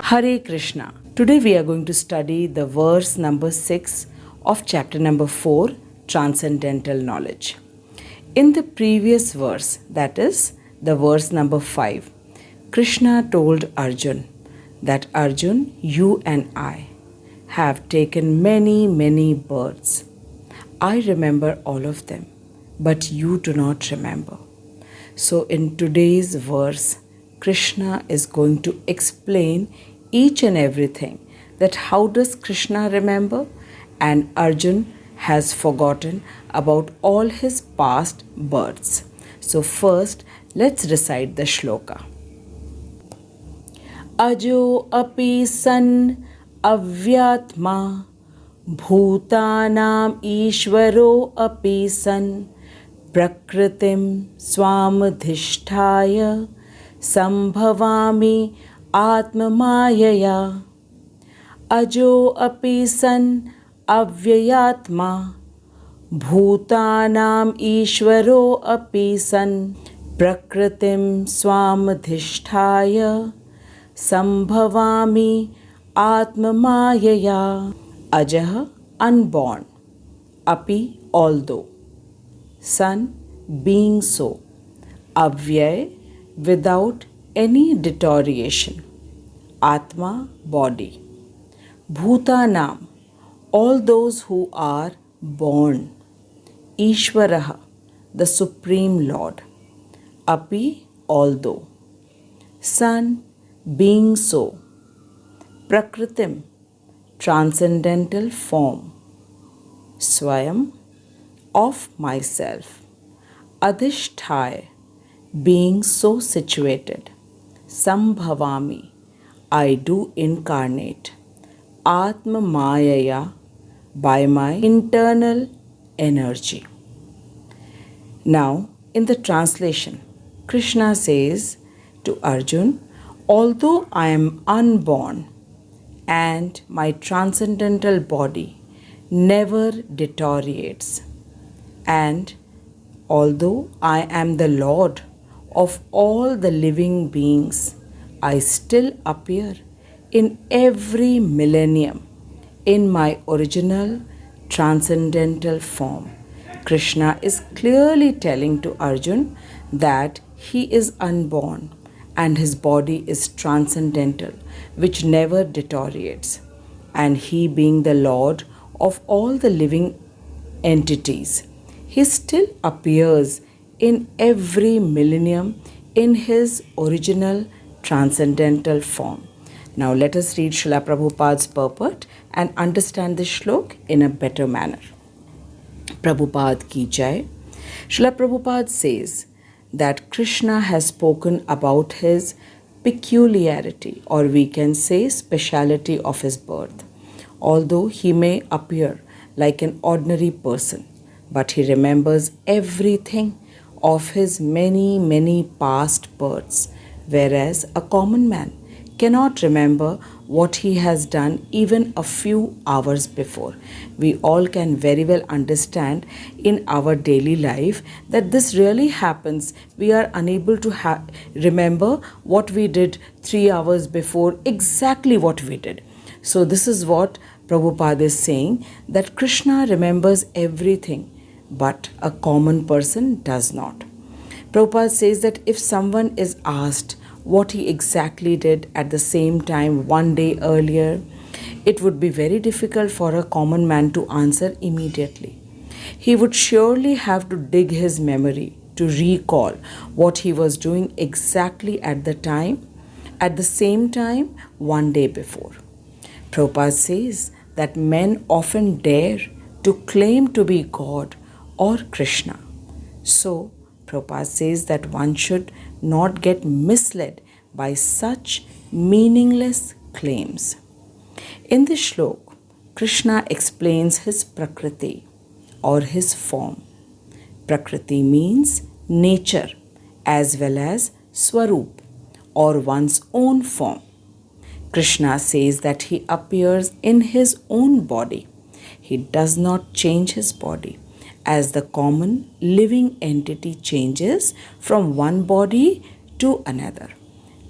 Hare Krishna. Today we are going to study the verse number 6 of chapter number 4, Transcendental Knowledge. In the previous verse, that is the verse number 5, Krishna told Arjun that Arjun, you and I have taken many births. I remember all of them, but you do not remember. So in today's verse, Krishna is going to explain each and everything, that how does Krishna remember, and Arjun has forgotten about all his past births. So first, let's recite the shloka. Ajo api san avyatma bhutanam ishvaro api san prakritim swamadhisthaya sambhavami atmamayaya. Ajo api san avyayatma bhutanam ishvaro api san prakritim swamadhisthaya sambhavami atmamayaya. Ajah, unborn, api, although, san, being so, avyay, without any deterioration, atma, body, bhutanam, all those who are born, Ishvaraha, the Supreme Lord, api, although, san, being so, prakritim, transcendental form, swayam, of myself, adhishthaya, being so situated, sambhavami, I do incarnate, atma mayaya, by my internal energy. Now, in the translation, Krishna says to Arjun, although I am unborn and my transcendental body never deteriorates, and although I am the Lord of all the living beings, I still appear in every millennium in my original transcendental form. Krishna is clearly telling to Arjun that he is unborn and his body is transcendental, which never deteriorates. And he, being the Lord of all the living entities, he still appears in every millennium in his original transcendental form. Now let us read Srila Prabhupada's purport and understand this shlok in a better manner. Prabhupada ki jai. Srila Prabhupada says that Krishna has spoken about his peculiarity, or we can say speciality of his birth. Although he may appear like an ordinary person, but he remembers everything of his many past births, whereas a common man cannot remember what he has done even a few hours before. We all can very well understand in our daily life that this really happens. We are unable to remember what we did 3 hours before, exactly what we did. So this is what Prabhupada is saying, that Krishna remembers everything, but a common person does not. Prabhupada says that if someone is asked what he exactly did at the same time one day earlier, it would be very difficult for a common man to answer immediately. He would surely have to dig his memory to recall what he was doing exactly at the same time one day before. Prabhupada says that men often dare to claim to be God or Krishna. So, Prabhupada says that one should not get misled by such meaningless claims. In this shlok, Krishna explains his prakriti, or his form. Prakriti means nature as well as swarup, or one's own form. Krishna says that he appears in his own body. He does not change his body, as the common living entity changes from one body to another.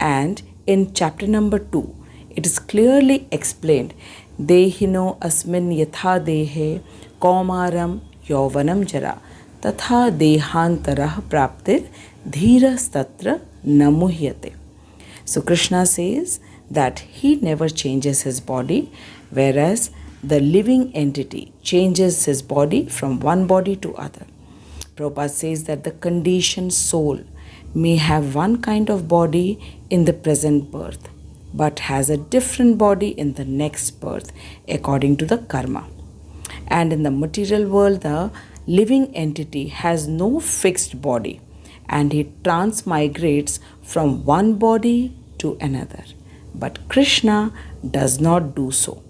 And in chapter number 2, it is clearly explained, Dehino asmin yatha dehe kaumaram yauvanam jara tatha dehantarah praptir dhirastatra namuhyate. So Krishna says that he never changes his body, whereas the living entity changes his body from one body to other. Prabhupada says that the conditioned soul may have one kind of body in the present birth, but has a different body in the next birth according to the karma. And in the material world, the living entity has no fixed body, and he transmigrates from one body to another. But Krishna does not do so.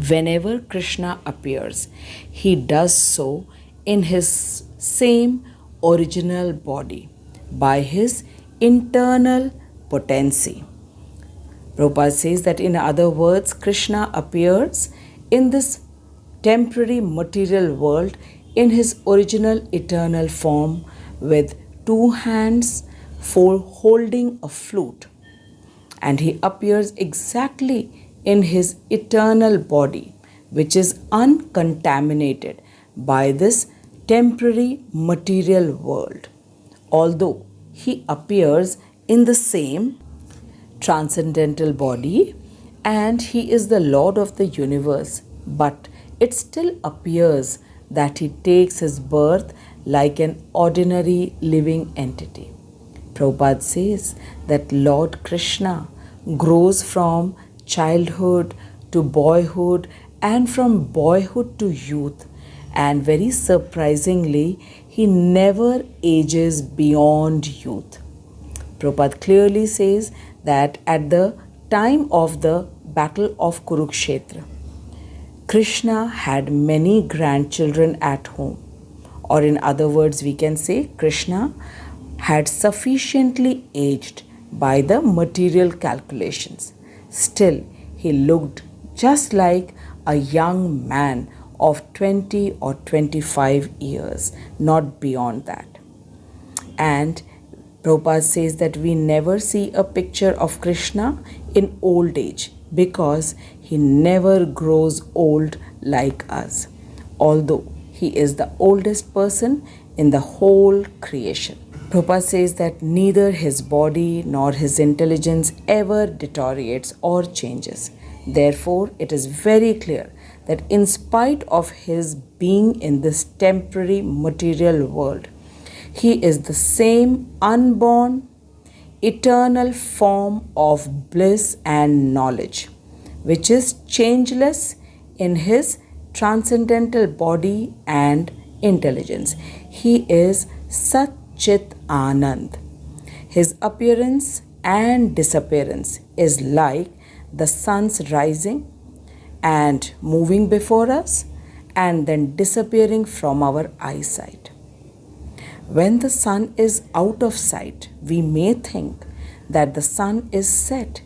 Whenever Krishna appears, he does so in his same original body by his internal potency. Prabhupada says that, in other words, Krishna appears in this temporary material world in his original eternal form with two hands for holding a flute, and he appears exactly in his eternal body, which is uncontaminated by this temporary material world. Although he appears in the same transcendental body and he is the Lord of the universe, but it still appears that he takes his birth like an ordinary living entity. Prabhupada says that Lord Krishna grows from childhood to boyhood and from boyhood to youth, and very surprisingly, he never ages beyond youth. Prabhupada clearly says that at the time of the battle of Kurukshetra, Krishna had many grandchildren at home, or in other words, we can say Krishna had sufficiently aged by the material calculations. Still, he looked just like a young man of 20 or 25 years, not beyond that. And Prabhupada says that we never see a picture of Krishna in old age because he never grows old like us, although he is the oldest person in the whole creation. Prabhupada says that neither his body nor his intelligence ever deteriorates or changes. Therefore, it is very clear that in spite of his being in this temporary material world, he is the same unborn, eternal form of bliss and knowledge, which is changeless in his transcendental body and intelligence. He is Sat Chit Anand. His appearance and disappearance is like the sun's rising and moving before us and then disappearing from our eyesight. When the sun is out of sight, we may think that the sun is set,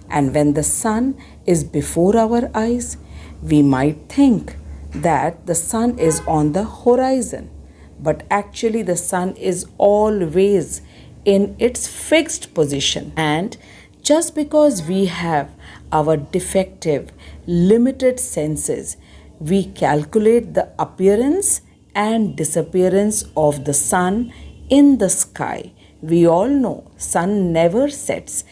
and when the sun is before our eyes, we might think that the sun is on the horizon. But actually the sun is always in its fixed position, and just because we have our defective, limited senses, we calculate the appearance and disappearance of the sun in the sky. We all know sun never sets.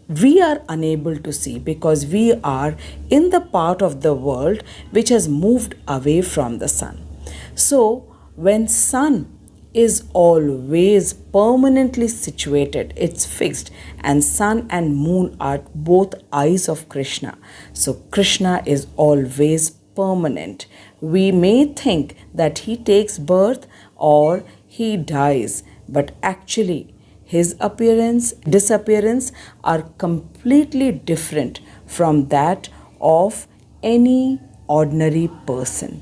We are unable to see because we are in the part of the world which has moved away from the sun. So when sun is always permanently situated, it's fixed, and sun and moon are both eyes of Krishna. So Krishna is always permanent. We may think that he takes birth or he dies, but actually his appearance, disappearance are completely different from that of any ordinary person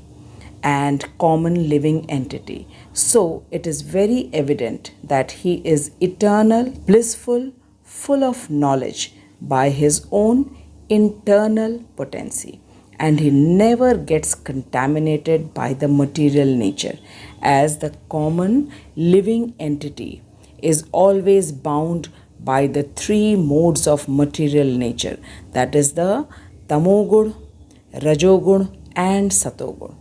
and common living entity. So it is very evident that he is eternal, blissful, full of knowledge by his own internal potency, and he never gets contaminated by the material nature, as the common living entity is always bound by the three modes of material nature, that is the tamogun, rajogun, and satogun.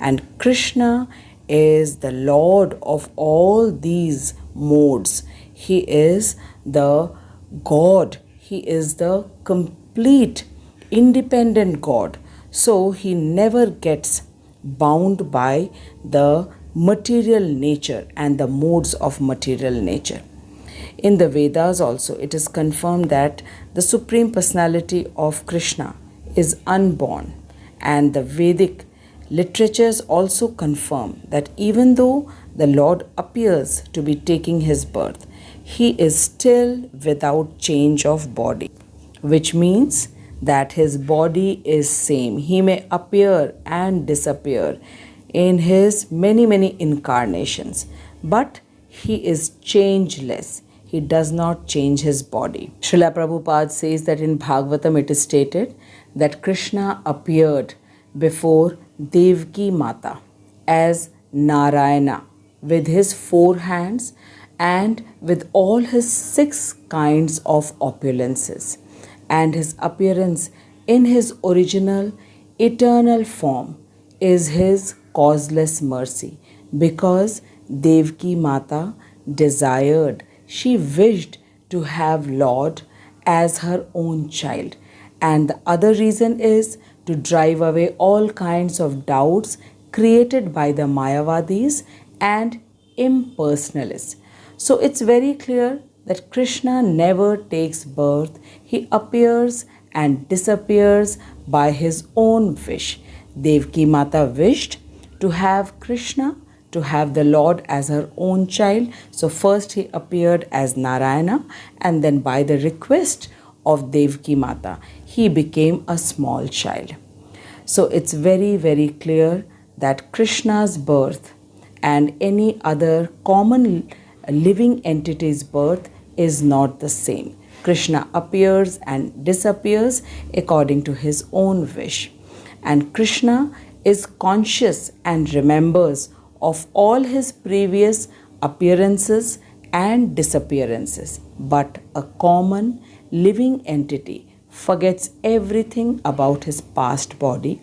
And Krishna is the Lord of all these modes. He is the God. He is the complete independent God. So he never gets bound by the material nature and the modes of material nature. In the Vedas also, it is confirmed that the Supreme Personality of Krishna is unborn, and the Vedic literatures also confirm that even though the Lord appears to be taking his birth, he is still without change of body, which means that his body is same. He may appear and disappear in his many incarnations, but he is changeless. He does not change his body. Srila Prabhupada says that in Bhagwatam it is stated that Krishna appeared before Devaki Mata as Narayana with his 4 hands and with all his 6 kinds of opulences. And his appearance in his original eternal form is his causeless mercy, because Devaki Mata desired, she wished to have Lord as her own child. And the other reason is to drive away all kinds of doubts created by the Mayavadis and impersonalists. So it's very clear that Krishna never takes birth. He appears and disappears by his own wish. Devaki Mata wished to have Krishna, to have the Lord as her own child. So first he appeared as Narayana, and then by the request of Devaki Mata, he became a small child. So it's very clear that Krishna's birth and any other common living entity's birth is not the same. Krishna appears and disappears according to his own wish. And Krishna is conscious and remembers of all his previous appearances and disappearances. But a common living entity forgets everything about his past body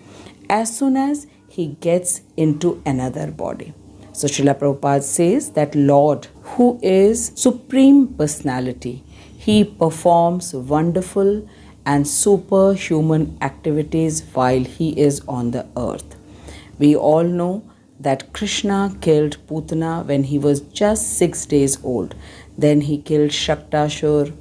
as soon as he gets into another body. So Srila Prabhupada says that Lord, who is Supreme Personality, he performs wonderful and superhuman activities while he is on the earth. We all know that Krishna killed Putana when he was just 6 days old. Then he killed Shaktashur,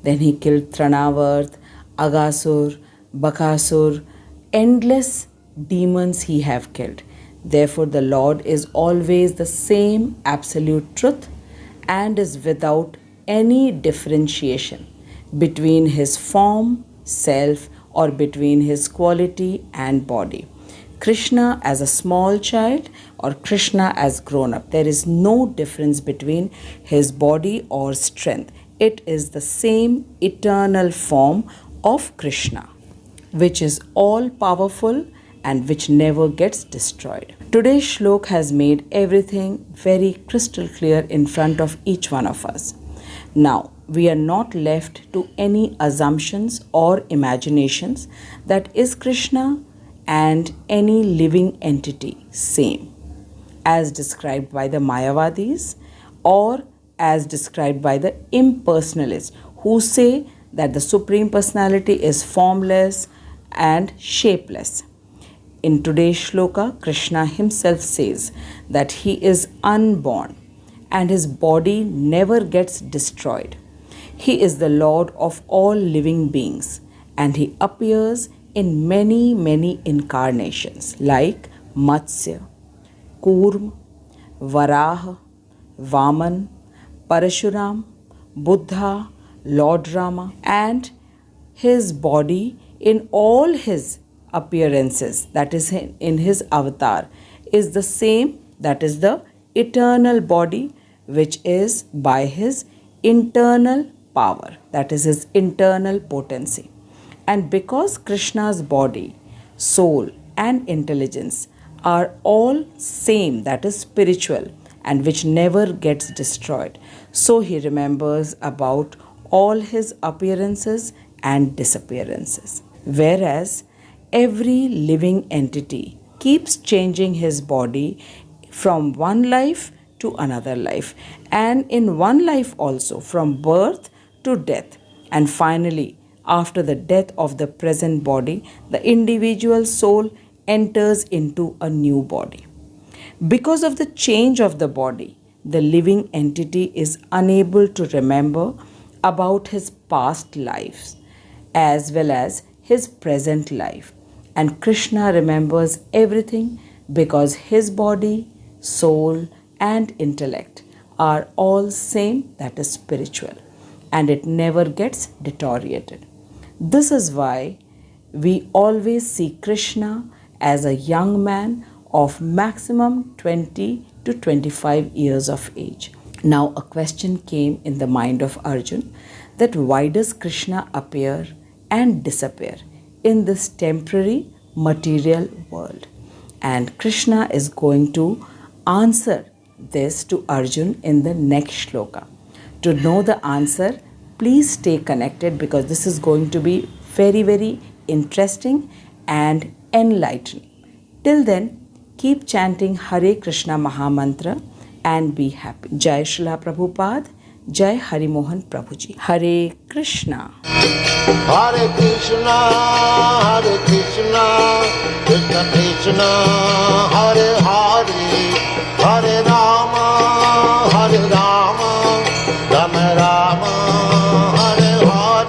then he killed Tranavarth, Agasur, Bakasur, endless demons he have killed. Therefore, the Lord is always the same absolute truth and is without any differentiation between his form, self, or between his quality and body. Krishna as a small child or Krishna as grown up, there is no difference between his body or strength. It is the same eternal form of Krishna, which is all powerful and which never gets destroyed. Today's shlok has made everything very crystal clear in front of each one of us. Now, we are not left to any assumptions or imaginations that is Krishna and any living entity same, as described by the Mayavadis or as described by the impersonalists who say that the Supreme Personality is formless and shapeless. In today's shloka, Krishna himself says that he is unborn and his body never gets destroyed. He is the Lord of all living beings and he appears in many incarnations like Matsya, Kurma, Varaha, Vaman, Parashuram, Buddha, Lord Rama, and his body in all his appearances, that is in his avatar, is the same, that is the eternal body, which is by his internal power, that is his internal potency. And because Krishna's body, soul, and intelligence are all same, that is spiritual, and which never gets destroyed, so he remembers about all his appearances and disappearances. Whereas every living entity keeps changing his body from one life to another life, and in one life also from birth to death, and finally after the death of the present body, the individual soul enters into a new body. Because of the change of the body, the living entity is unable to remember about his past lives as well as his present life. And Krishna remembers everything because his body, soul, and intellect are all same, that is spiritual, and it never gets deteriorated. This is why we always see Krishna as a young man of maximum 20 to 25 years of age. Now a question came in the mind of Arjun, that why does Krishna appear and disappear in this temporary material world? And Krishna is going to answer this to Arjun in the next shloka. To know the answer, please stay connected because this is going to be very, very interesting and enlightening. Till then, keep chanting Hare Krishna Mahamantra and be happy. Jai Srila Prabhupada, Jai Hari Mohan Prabhuji. Hare Krishna. Hare Krishna, Krishna Krishna,